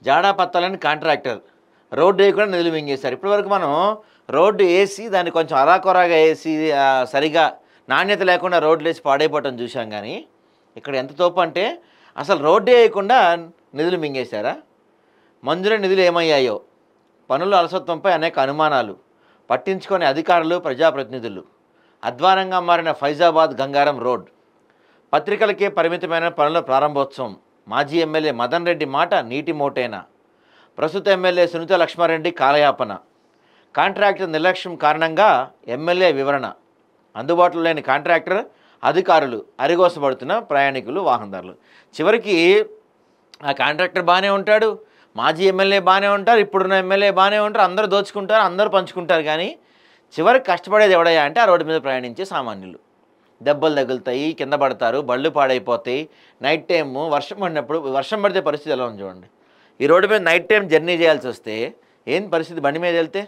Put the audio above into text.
జాడా పత్తాలని contractor road వేయకుండా నిధులు మింగేశారు. ఇప్పటివరకు మనం రోడ్డు వేసి దాన్ని కొంచెం అరాకొరాగా వేసి సరిగా నాణ్యత లేకుండా రోడ్లు వేసి పాడైపోవటం చూసాం. కానీ ఇక్కడ ఎంత తోపు అంటే అసలు రోడ్డు వేయకుండా నిధులు మింగేశారా? మంజూరు నిధులు ఏమయ్యాయో, పనుల అలసత్వంపై అనేక అనుమానాలు, పట్టించుకునే అధికారులు ప్రజాప్రతినిధులు, అధ్వానంగా మారిన ఫైజాబాద్ గంగారం రోడ్, పత్రికలకే పరిమితమైన పనుల ప్రారంభోత్సవం, మాజీ ఎమ్మెల్యే మదన్ రెడ్డి మాట నీటి మోటేనా, ప్రస్తుత ఎమ్మెల్యే సునీత లక్ష్మారెడ్డి కాలయాపన, కాంట్రాక్టర్ నిర్లక్ష్యం కారణంగా ఎమ్మెల్యే వివరణ, అందుబాటులో లేని కాంట్రాక్టర్ అధికారులు, అరిగోసపడుతున్న ప్రయాణికులు వాహనదారులు. చివరికి ఆ కాంట్రాక్టర్ బాగానే ఉంటాడు, మాజీ ఎమ్మెల్యే బాగానే ఉంటారు, ఇప్పుడున్న ఎమ్మెల్యే బాగానే ఉంటారు, అందరూ దోచుకుంటారు, అందరూ పంచుకుంటారు. కానీ చివరికి కష్టపడేది ఎవడయ్యా అంటే ఆ రోడ్డు మీద ప్రయాణించే సామాన్యులు. దెబ్బలు తగులుతాయి, కింద పడతారు, బళ్ళు పాడైపోతాయి. నైట్ టైము వర్షం పడినప్పుడు, వర్షం పడితే పరిస్థితి ఎలా ఉంది చూడండి. ఈ రోడ్డు మీద నైట్ టైం జర్నీ చేయాల్సి వస్తే ఏం పరిస్థితి? బండి మీద వెళ్తే